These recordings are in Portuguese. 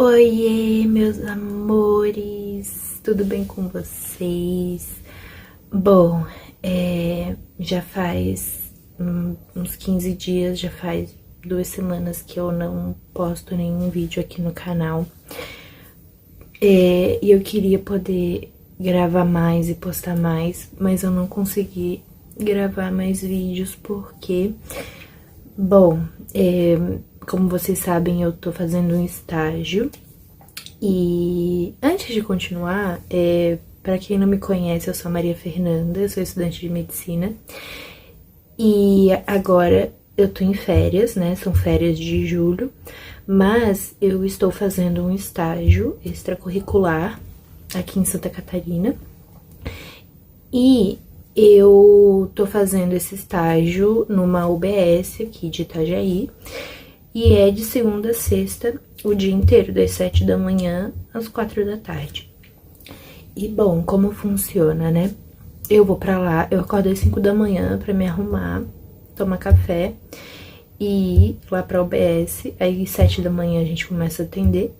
Oiê, meus amores, tudo bem com vocês? Bom, já faz uns 15 dias, já faz 2 semanas que eu não posto nenhum vídeo aqui no canal. E eu queria poder gravar mais e postar mais, mas eu não consegui gravar mais vídeos porque, bom, como vocês sabem, eu tô fazendo um estágio. E antes de continuar, pra quem não me conhece, eu sou a Maria Fernanda, eu sou estudante de medicina. E agora eu tô em férias, né? São férias de julho, mas eu estou fazendo um estágio extracurricular aqui em Santa Catarina. E eu tô fazendo esse estágio numa UBS aqui de Itajaí. E é de segunda a sexta, o dia inteiro, das 7 da manhã às 4 da tarde. E bom, como funciona, né? Eu vou pra lá, eu acordo às 5 da manhã pra me arrumar, tomar café e ir lá pra UBS. Aí às 7 da manhã a gente começa a atender.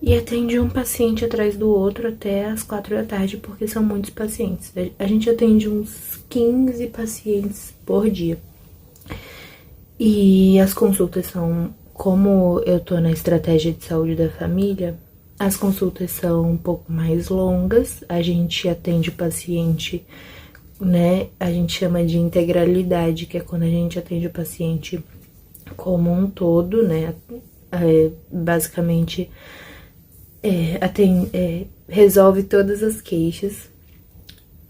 E atende um paciente atrás do outro até às 4 da tarde, porque são muitos pacientes. A gente atende uns 15 pacientes por dia. E as consultas são, como eu tô na estratégia de saúde da família, as consultas são um pouco mais longas, a gente atende o paciente, né, a gente chama de integralidade, que é quando a gente atende o paciente como um todo, né, basicamente resolve todas as queixas.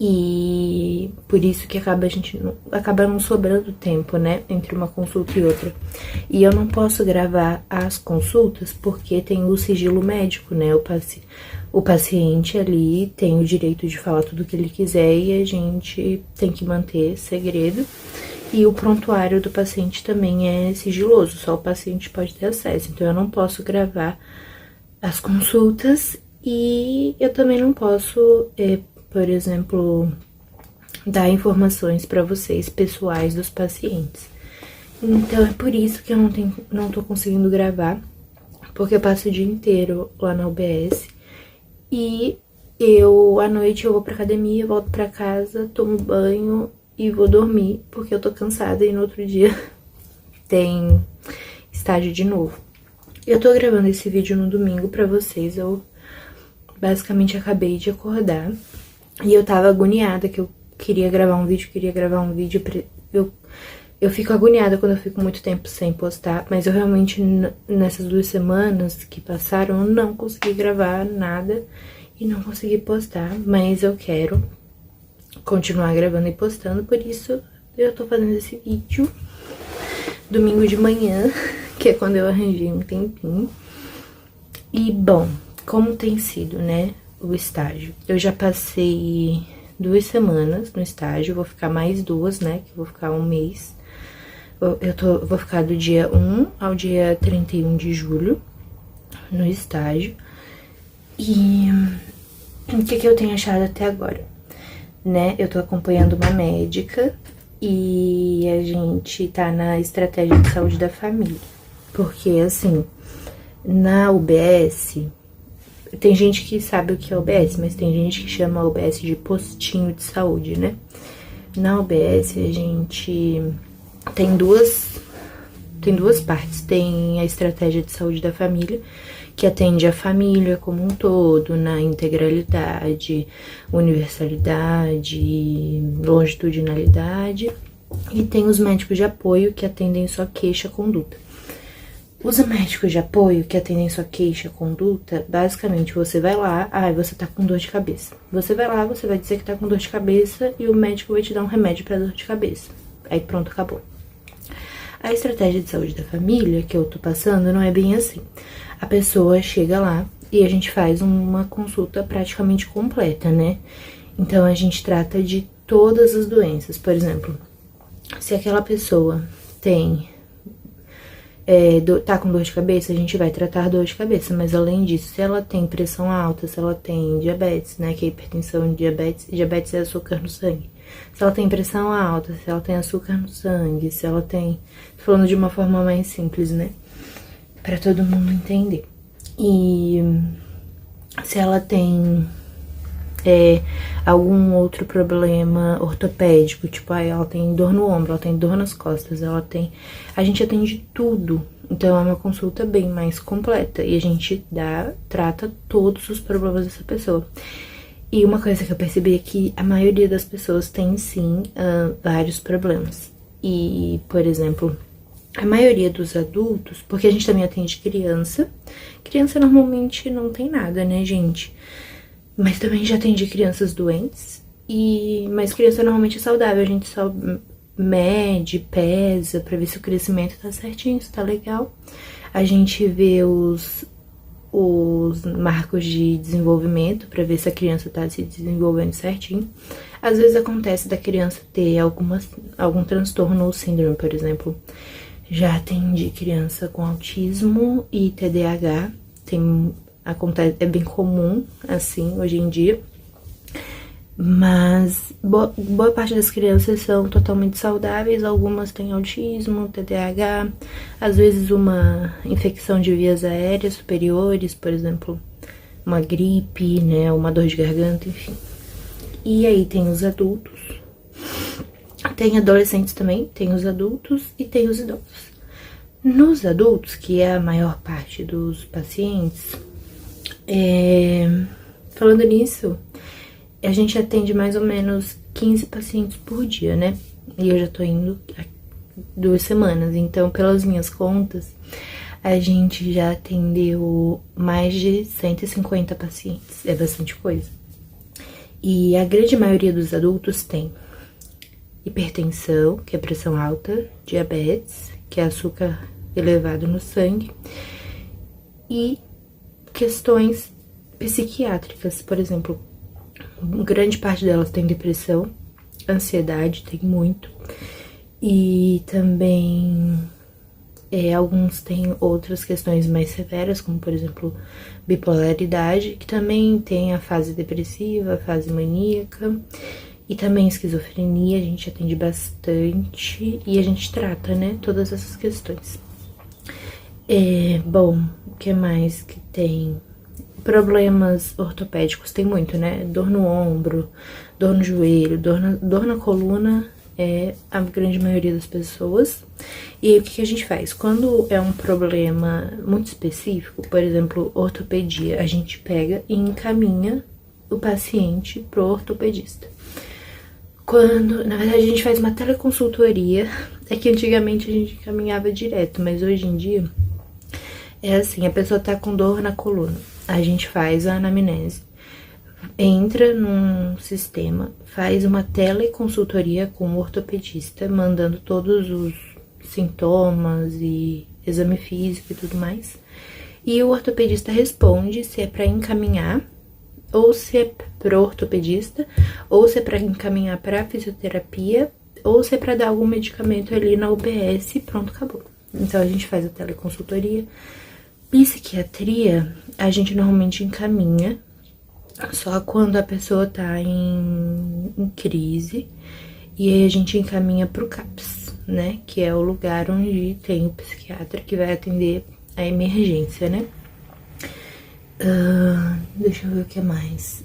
E por isso que acaba não sobrando tempo, né, entre uma consulta e outra. E eu não posso gravar as consultas porque tem o sigilo médico, né? O paciente ali tem o direito de falar tudo o que ele quiser e a gente tem que manter segredo. E o prontuário do paciente também é sigiloso, só o paciente pode ter acesso. Então eu não posso gravar as consultas e eu também não posso, por exemplo, dar informações para vocês pessoais dos pacientes. Então é por isso que eu não tô conseguindo gravar, porque eu passo o dia inteiro lá na UBS e à noite eu vou pra academia, volto pra casa, tomo banho e vou dormir, porque eu tô cansada e no outro dia tem estágio de novo. Eu tô gravando esse vídeo no domingo pra vocês, eu basicamente acabei de acordar. E eu tava agoniada, que eu queria gravar um vídeo, Eu fico agoniada quando eu fico muito tempo sem postar, mas eu realmente, nessas 2 semanas que passaram, eu não consegui gravar nada e não consegui postar, mas eu quero continuar gravando e postando, por isso eu tô fazendo esse vídeo domingo de manhã, que é quando eu arranjei um tempinho. E, bom, como tem sido, né, o estágio? Eu já passei 2 semanas no estágio, vou ficar mais 2, né, que eu vou ficar um mês. Vou ficar do dia 1 ao dia 31 de julho no estágio. E o que eu tenho achado até agora, né? Eu tô acompanhando uma médica e a gente tá na estratégia de saúde da família. Porque, assim, na UBS, tem gente que sabe o que é UBS, mas tem gente que chama a UBS de postinho de saúde, né? Na UBS, a gente tem duas partes. Tem a estratégia de saúde da família, que atende a família como um todo, na integralidade, universalidade, longitudinalidade. E tem os médicos de apoio, que atendem só queixa, conduta. Os médicos de apoio que atendem sua queixa, conduta, basicamente você vai lá, você tá com dor de cabeça. Você vai lá, você vai dizer que tá com dor de cabeça e o médico vai te dar um remédio pra dor de cabeça. Aí pronto, acabou. A estratégia de saúde da família que eu tô passando não é bem assim. A pessoa chega lá e a gente faz uma consulta praticamente completa, né? Então a gente trata de todas as doenças. Por exemplo, se aquela pessoa tá com dor de cabeça, a gente vai tratar dor de cabeça, mas além disso, se ela tem pressão alta, se ela tem diabetes, né, que é hipertensão, diabetes é açúcar no sangue. Se ela tem pressão alta, se ela tem açúcar no sangue, se ela tem... Tô falando de uma forma mais simples, né, pra todo mundo entender. E se ela tem algum outro problema ortopédico, tipo, ela tem dor no ombro, ela tem dor nas costas, ela tem... A gente atende tudo, então é uma consulta bem mais completa e a gente trata todos os problemas dessa pessoa. E uma coisa que eu percebi é que a maioria das pessoas tem, sim, vários problemas. E, por exemplo, a maioria dos adultos, porque a gente também atende criança. Criança normalmente não tem nada, né, gente? Mas também já atendi crianças doentes. Mas criança normalmente é saudável, a gente só mede, pesa pra ver se o crescimento tá certinho, se tá legal. A gente vê os marcos de desenvolvimento pra ver se a criança tá se desenvolvendo certinho. Às vezes acontece da criança ter algum transtorno ou síndrome, por exemplo. Já atendi criança com autismo e TDAH, é bem comum, assim, hoje em dia. Mas boa parte das crianças são totalmente saudáveis, algumas têm autismo, TDAH, às vezes uma infecção de vias aéreas superiores, por exemplo, uma gripe, né, uma dor de garganta, enfim. E aí tem os adultos, tem adolescentes também, tem os adultos e tem os idosos. Nos adultos, que é a maior parte dos pacientes, falando nisso, a gente atende mais ou menos 15 pacientes por dia, né? E eu já tô indo há 2 semanas, então pelas minhas contas, a gente já atendeu mais de 150 pacientes, é bastante coisa. E a grande maioria dos adultos tem hipertensão, que é pressão alta, diabetes, que é açúcar elevado no sangue, e questões psiquiátricas, por exemplo, grande parte delas tem depressão, ansiedade, tem muito, e também alguns têm outras questões mais severas, como por exemplo, bipolaridade, que também tem a fase depressiva, a fase maníaca, e também esquizofrenia, a gente atende bastante e a gente trata, né, todas essas questões. Bom, o que mais que tem? Problemas ortopédicos tem muito, né? Dor no ombro, dor no joelho, dor na coluna é a grande maioria das pessoas. E aí, o que a gente faz? Quando é um problema muito específico, por exemplo, ortopedia, a gente pega e encaminha o paciente pro ortopedista. Na verdade, a gente faz uma teleconsultoria, é que antigamente a gente encaminhava direto, mas hoje em dia é assim, a pessoa tá com dor na coluna, a gente faz a anamnese, entra num sistema, faz uma teleconsultoria com o ortopedista, mandando todos os sintomas e exame físico e tudo mais, e o ortopedista responde se é pra encaminhar, ou se é pro ortopedista, ou se é pra encaminhar pra fisioterapia, ou se é pra dar algum medicamento ali na UBS e pronto, acabou. Então a gente faz a teleconsultoria. Psiquiatria, a gente normalmente encaminha só quando a pessoa tá em crise, e aí a gente encaminha pro CAPS, né, que é o lugar onde tem o psiquiatra que vai atender a emergência, né. Deixa eu ver o que mais.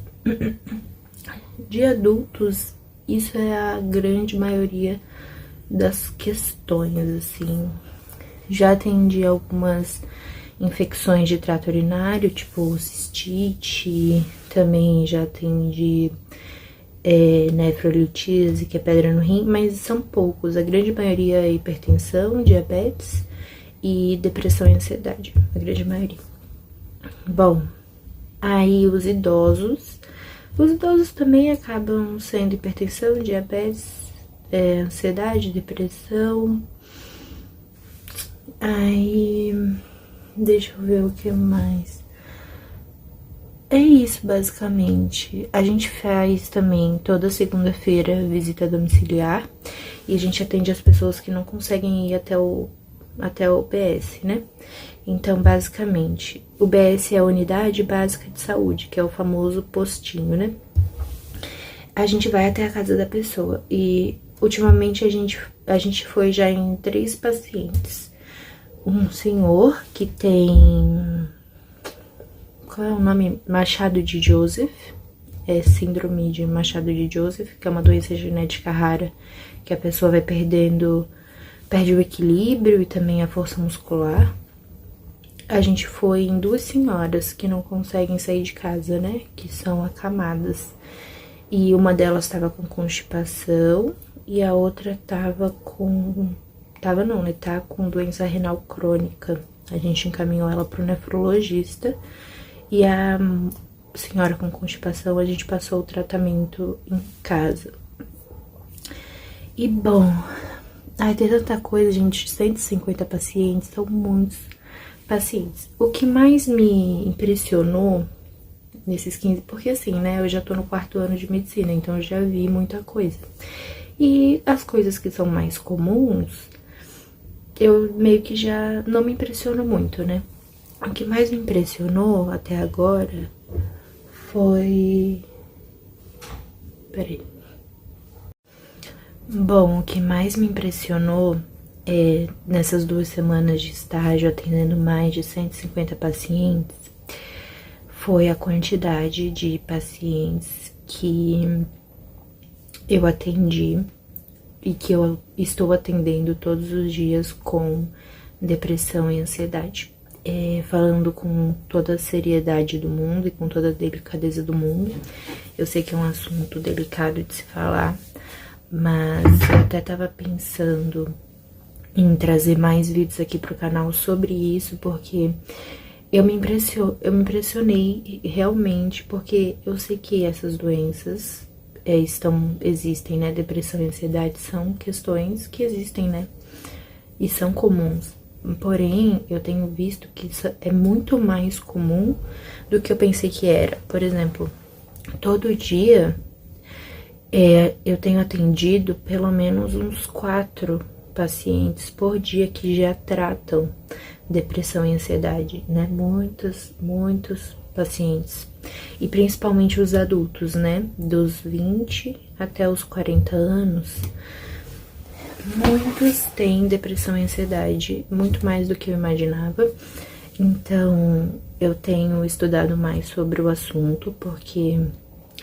De adultos, isso é a grande maioria das questões, assim. Já atendi algumas infecções de trato urinário, tipo cistite, também já atendi nefrolitise, que é pedra no rim, mas são poucos. A grande maioria é hipertensão, diabetes e depressão e ansiedade, a grande maioria. Bom, aí os idosos também acabam sendo hipertensão, diabetes, ansiedade, depressão. Aí, deixa eu ver o que mais. É isso, basicamente. A gente faz também toda segunda-feira visita domiciliar, e a gente atende as pessoas que não conseguem ir até o UBS, né? Então, basicamente, o UBS é a Unidade Básica de Saúde, que é o famoso postinho, né? A gente vai até a casa da pessoa, e ultimamente a gente foi já em 3 pacientes. Um senhor que tem qual é o nome? Machado de Joseph. É síndrome de Machado de Joseph, que é uma doença genética rara, que a pessoa vai perde o equilíbrio e também a força muscular. A gente foi em duas senhoras que não conseguem sair de casa, né? Que são acamadas. E uma delas tava com constipação e a outra tava com... Tava não, né? Tá com doença renal crônica. A gente encaminhou ela pro nefrologista e a senhora com constipação, a gente passou o tratamento em casa. E bom, ai, tem tanta coisa, gente, 150 pacientes, são muitos pacientes. O que mais me impressionou nesses 15, porque assim, né, eu já tô no 4º ano de medicina, então eu já vi muita coisa. E as coisas que são mais comuns, eu meio que já não me impressiono muito, né? O que mais me impressionou até agora foi... Peraí. Bom, o que mais me impressionou é, nessas 2 semanas de estágio, atendendo mais de 150 pacientes, foi a quantidade de pacientes que eu atendi e que eu estou atendendo todos os dias com depressão e ansiedade. Falando com toda a seriedade do mundo e com toda a delicadeza do mundo. Eu sei que é um assunto delicado de se falar, mas eu até tava pensando em trazer mais vídeos aqui pro canal sobre isso, porque eu me impressionei realmente, porque eu sei que essas doenças existem, né? Depressão e ansiedade são questões que existem, né? E são comuns. Porém, eu tenho visto que isso é muito mais comum do que eu pensei que era. Por exemplo, todo dia eu tenho atendido pelo menos uns 4 pacientes por dia que já tratam depressão e ansiedade, né? Muitos pacientes. E principalmente os adultos, né? Dos 20 até os 40 anos. Muitos têm depressão e ansiedade, muito mais do que eu imaginava. Então, eu tenho estudado mais sobre o assunto, porque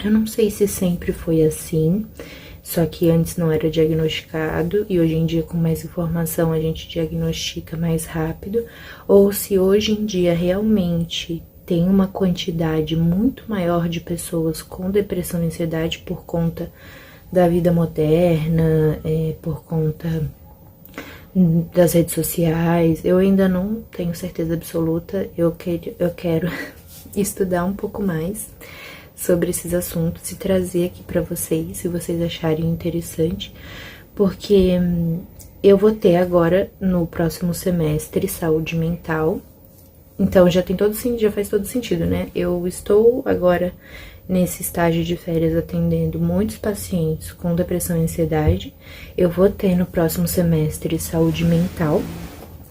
eu não sei se sempre foi assim, só que antes não era diagnosticado, e hoje em dia, com mais informação, a gente diagnostica mais rápido, ou se hoje em dia realmente tem uma quantidade muito maior de pessoas com depressão e ansiedade por conta da vida moderna, por conta das redes sociais. Eu ainda não tenho certeza absoluta, eu quero estudar um pouco mais sobre esses assuntos e trazer aqui pra vocês, se vocês acharem interessante, porque eu vou ter agora, no próximo semestre, saúde mental. Então, já faz todo sentido, né? Eu estou agora nesse estágio de férias atendendo muitos pacientes com depressão e ansiedade. Eu vou ter no próximo semestre saúde mental.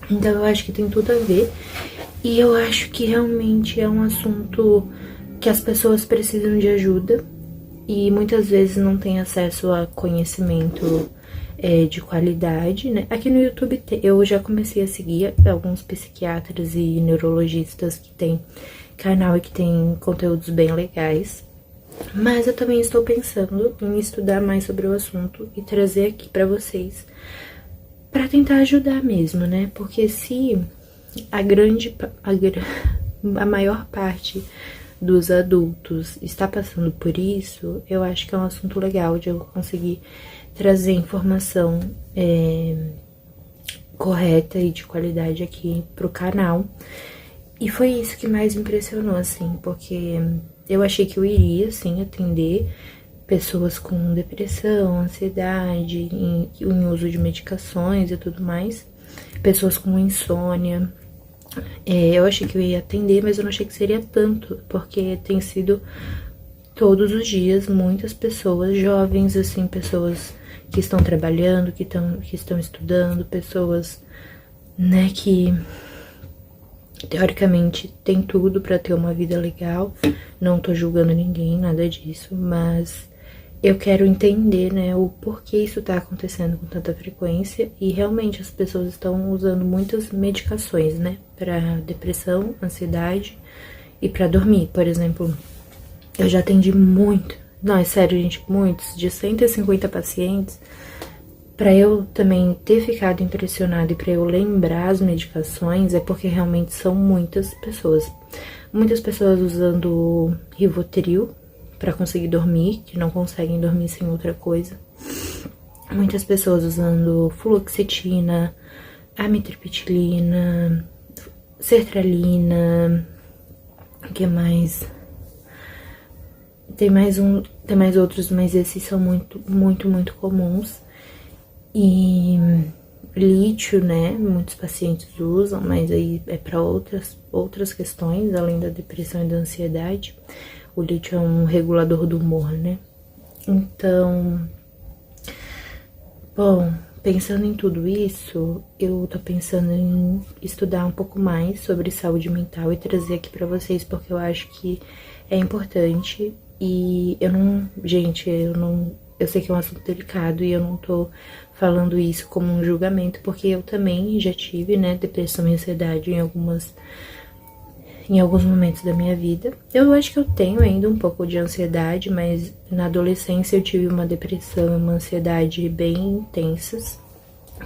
Então, eu acho que tem tudo a ver. E eu acho que realmente é um assunto que as pessoas precisam de ajuda e muitas vezes não têm acesso a conhecimento de qualidade, né? Aqui no YouTube eu já comecei a seguir alguns psiquiatras e neurologistas que tem canal e que tem conteúdos bem legais, mas eu também estou pensando em estudar mais sobre o assunto e trazer aqui pra vocês, pra tentar ajudar mesmo, né? Porque se a maior parte dos adultos está passando por isso, eu acho que é um assunto legal de eu conseguir trazer informação correta e de qualidade aqui pro canal. E foi isso que mais me impressionou, assim, porque eu achei que eu iria, assim, atender pessoas com depressão, ansiedade, em uso de medicações e tudo mais, pessoas com insônia. Eu achei que eu ia atender, mas eu não achei que seria tanto, porque tem sido todos os dias muitas pessoas jovens, assim, pessoas que estão trabalhando, que estão estudando, pessoas, né, que teoricamente tem tudo pra ter uma vida legal. Não tô julgando ninguém, nada disso, mas eu quero entender, né, o porquê isso tá acontecendo com tanta frequência. E realmente as pessoas estão usando muitas medicações, né, pra depressão, ansiedade e pra dormir. Por exemplo, eu já atendi muito, não, é sério, gente, muitos, de 150 pacientes. Pra eu também ter ficado impressionada e pra eu lembrar as medicações, é porque realmente são muitas pessoas. Muitas pessoas usando Rivotril pra conseguir dormir, que não conseguem dormir sem outra coisa. Muitas pessoas usando fluoxetina, amitriptilina, sertralina, o que mais? Tem mais outros, mas esses são muito comuns. E lítio, né, muitos pacientes usam, mas aí é para outras questões, além da depressão e da ansiedade. O lítio é um regulador do humor, né? Então, bom, pensando em tudo isso, eu tô pensando em estudar um pouco mais sobre saúde mental e trazer aqui pra vocês, porque eu acho que é importante. E eu não, gente, eu sei que é um assunto delicado e eu não tô falando isso como um julgamento, porque eu também já tive, né, depressão e ansiedade em alguns momentos da minha vida. Eu acho que eu tenho ainda um pouco de ansiedade, mas na adolescência eu tive uma depressão e uma ansiedade bem intensas.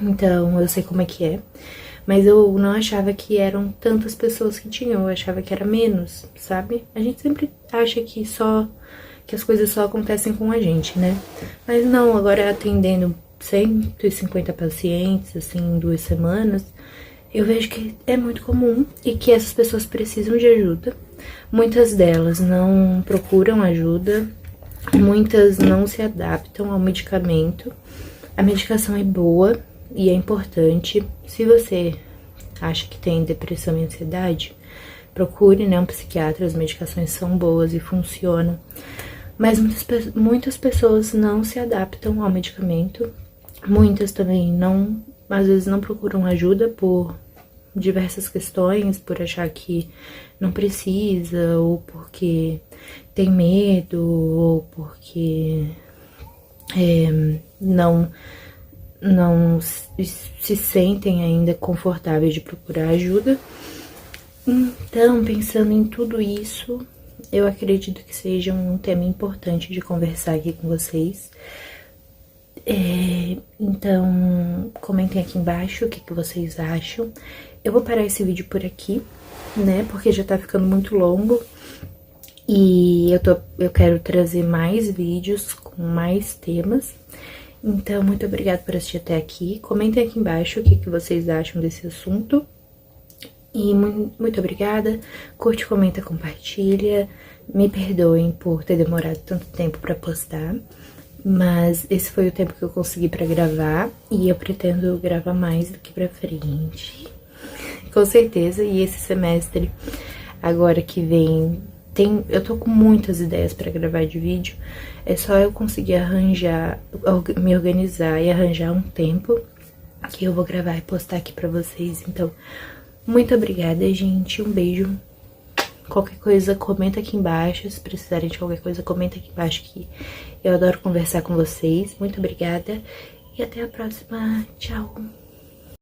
Então eu sei como é que é. Mas eu não achava que eram tantas pessoas que tinham, eu achava que era menos, sabe? A gente sempre acha que as coisas só acontecem com a gente, né? Mas não, agora atendendo 150 pacientes, assim, em 2 semanas, eu vejo que é muito comum e que essas pessoas precisam de ajuda. Muitas delas não procuram ajuda, muitas não se adaptam ao medicamento. A medicação é boa e é importante. Se você acha que tem depressão e ansiedade, procure, né, um psiquiatra, as medicações são boas e funcionam. Mas muitas pessoas não se adaptam ao medicamento. Muitas também não, às vezes não procuram ajuda por diversas questões, por achar que não precisa, ou porque tem medo, ou porque não se sentem ainda confortáveis de procurar ajuda. Então, pensando em tudo isso, eu acredito que seja um tema importante de conversar aqui com vocês. Então, comentem aqui embaixo o que vocês acham. Eu vou parar esse vídeo por aqui, né, porque já tá ficando muito longo. E eu quero trazer mais vídeos com mais temas. Então, muito obrigada por assistir até aqui. Comentem aqui embaixo o que vocês acham desse assunto. E muito obrigada. Curte, comenta, compartilha. Me perdoem por ter demorado tanto tempo pra postar. Mas esse foi o tempo que eu consegui pra gravar. E eu pretendo gravar mais daqui pra frente. Com certeza. E esse semestre, agora que vem, eu tô com muitas ideias pra gravar de vídeo. É só eu conseguir me organizar e arranjar um tempo que eu vou gravar e postar aqui pra vocês. Então, muito obrigada, gente. Um beijo. Qualquer coisa, comenta aqui embaixo. Se precisarem de qualquer coisa, comenta aqui embaixo que eu adoro conversar com vocês. Muito obrigada e até a próxima. Tchau.